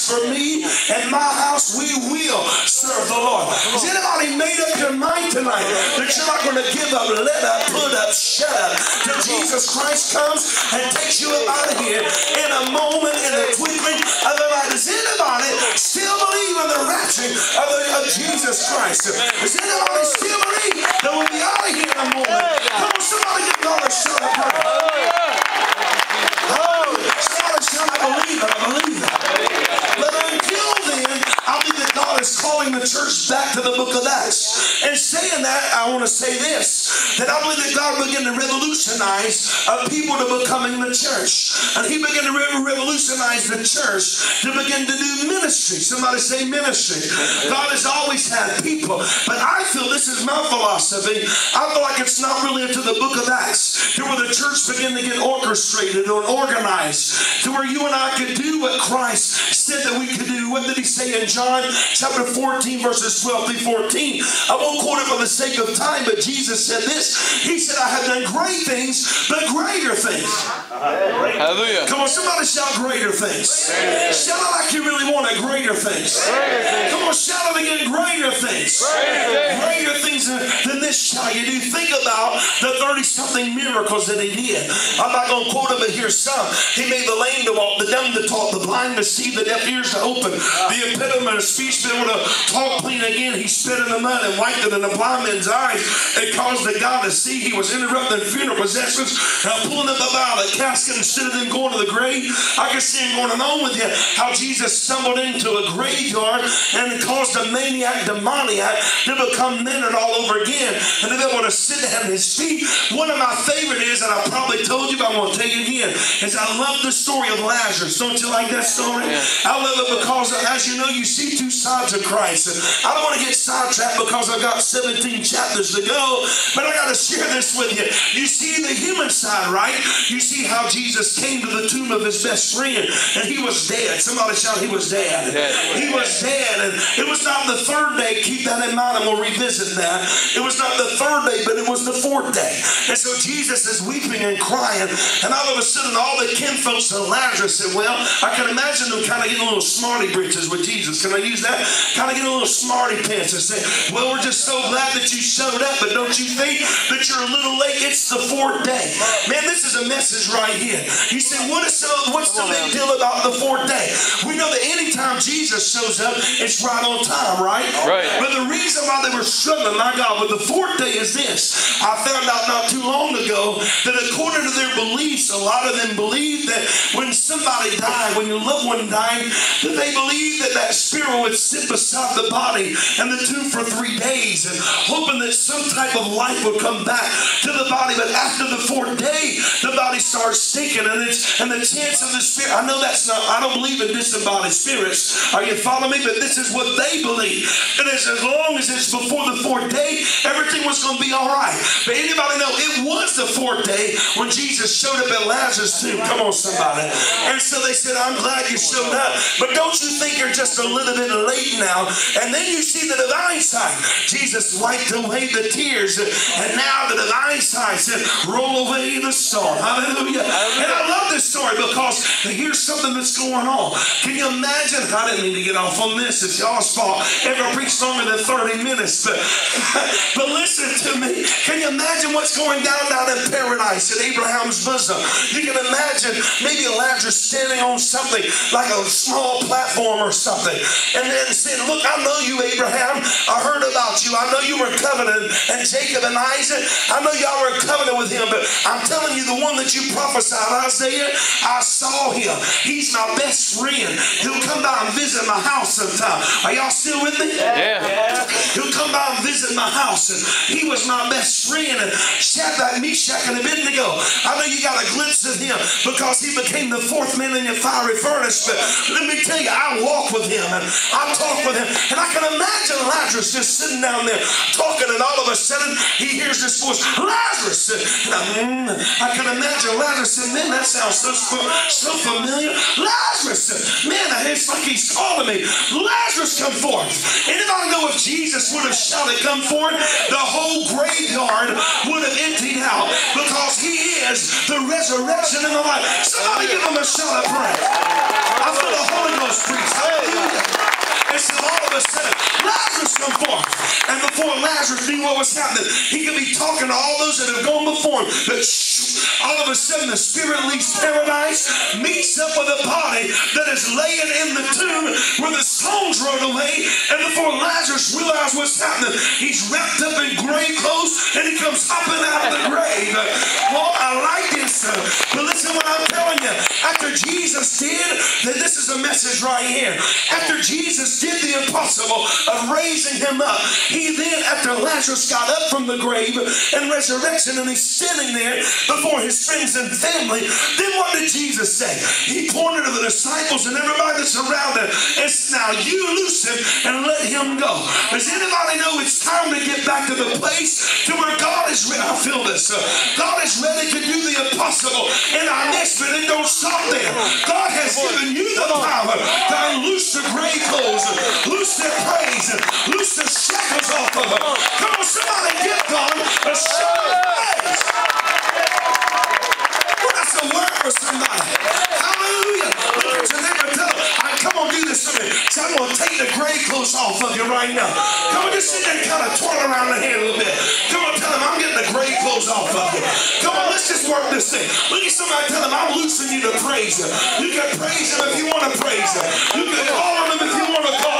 for me and my house, we will serve the Lord. Has anybody made up your mind tonight that you're not going to give up, let up, put up, shut up, till Jesus Christ comes and takes you up out of here in a moment, in a twinkling of an eye? Does anybody still believe in the rapture of Jesus Christ? Does anybody still believe that we'll be out of here in a moment? Come on, somebody give God a shout of praise. Somebody shout, I believe it, I believe it. But until then, I believe that God is calling the church back to the book of Acts. And saying that, I want to say this, that I believe that God began to revolutionize people to becoming the church. And he began to revolutionize the church to begin to do ministry. Somebody say ministry. God has always had people, but I feel, this is my philosophy, I feel like it's not really until the book of Acts to where the church began to get orchestrated or organized to where you and I could do what Christ said that we could do. What did he say in John chapter 14 verses 12 through 14? I won't quote it for the sake of time, but Jesus said this. He said, I have done great things, but greater things. Hallelujah. Come on, somebody shout greater things. Shout it like you really want it, greater things. Come on, shout it again, greater things. Greater things than this shall you do. Think about the 30-something miracles that he did. I'm not going to quote them, but here's some. He made the lame to walk, the dumb to talk, the blind to see, the deaf ears to open, the impediment of speech to be able to talk clean again. He spit in the mud and wiped it in the blind man's eyes. It caused the guy to see. He was interrupting funeral processions, pulling them up out of the casket instead of them going to the grave. I can see him going on with you, how Jesus stumbled into a graveyard and caused a maniac, demoniac to become minute all over again and to be able to sit down at his feet. One of my favorite is, and I probably told you, but I'm going to tell you again, is I love the story of Lazarus. Don't you like that story? Yeah. I love it because, as you know, you see two sides of Christ. I don't want to get sidetracked because I've got 17 chapters to go, but I got to share this with you. You see the human side, right? You see how Jesus came to the tomb of his best friend and he was dead. Somebody shout, he was dead. He was dead, and it was not the third day. Keep that in mind, and we'll revisit that. It was not the third day, but it was the fourth day. And so Jesus is weeping and crying, and all of a sudden all the kinfolks of Lazarus said, well, I can imagine them kind of getting a little smarty breeches with Jesus. Can I use that? Kind of getting a little smarty pants and say, well, we're just so glad that you showed up, but don't you think that you're a little late? It's the fourth day. Man, this is a message right here. You say, what's the big deal about the fourth day? We know that anytime Jesus shows up, it's right on time, right? But the reason why they were struggling, my God, with the fourth day is this. I found out not too long ago that according to their beliefs, a lot of them believe that when somebody died, when your loved one died, that they believe that that spirit would sit beside the body and the tomb for 3 days and hoping that some type of life would come back to the body. But after the fourth day, the body starts stinking, and the chance of the spirit, I know that's not, I don't believe in disembodied spirits. Are you following me? But this is what they believe. That is, as long as it's before the fourth day, everything was going to be all right. But anybody know it was the fourth day when Jesus showed up at Lazarus' tomb? Come on, somebody. And so they said, I'm glad you showed up, but don't you think you're just a little bit late now? And then you see the divine side. Jesus wiped away the tears, and now the divine side said, roll away the storm. Hallelujah. And I love this story because here's something that's going on. Can you imagine? I didn't mean to get off on this. It's y'all's fault. Ever preached longer than 30 minutes. But listen to me. Can you imagine what's going down in paradise at Abraham's bosom? You can imagine maybe Lazarus standing on something like a small platform or something, and then saying, look, I know you, Abraham. I heard about you. I know you were covenant, and Jacob and Isaac. I know y'all were covenant with him, but I'm telling you, the one that you prophesied, Isaiah, I saw him. He's my best friend. He'll come by and visit my house sometime. Are y'all still with me? Yeah. He'll come by and visit my house, and he was my best friend. And Shadrach, Meshach, and Abednego, I know you got a glimpse of him because he became the fourth man in your fiery furnace. But let me tell you, I walk with him and I talk with him, and I can imagine Lazarus just sitting down there talking, and all of a sudden he hears this voice, Lazarus. And I can imagine Lazarus saying, man, that sounds so familiar. Lazarus, man, it's like he's calling me. Lazarus, come forth. Anybody know if Jesus would have shouted, come forth, the whole graveyard would have emptied out, because he is the resurrection and the life. Somebody give him a shout of praise. I feel the Holy Ghost preach. knew what was happening. He could be talking to all those that have gone before him. But all of a sudden the spirit leaves paradise, meets up with a body that is laying in the tomb where the stones rolled away. And before Lazarus realized what's happening, he's wrapped up in grave clothes and he comes hopping out of the grave. Well, I like this. But listen what I'm telling you. After Jesus did, then this is a message right here. After Jesus did the impossible of raising him up, he then, after Lazarus got up from the grave and resurrection, and he's sitting there before his friends and family, then what did Jesus say? He pointed to the disciples and everybody that's around him and said, now you loose him and let him go. Does anybody know it's time to get back to the place to where God is ready? I feel this. God is ready to do the impossible in our midst, but it don't stop there. God has given you the power to unloose the grave clothes, loose their praise, loose the shackles off of them. Come on, somebody give God a shout of praise. Well, that's a word for somebody. Hallelujah. Look at your neighbor and tell them, come on, do this for me. So I'm going to take the grave clothes off of you right now. Come on, just sit there and kind of twirl around the head a little bit. Come on, tell them I'm getting the grave clothes off of you. Come on, let's just work this thing. Look at somebody, tell them I'm loosening you to praise him. You can praise him if you want to praise him. You can call on him if you want to call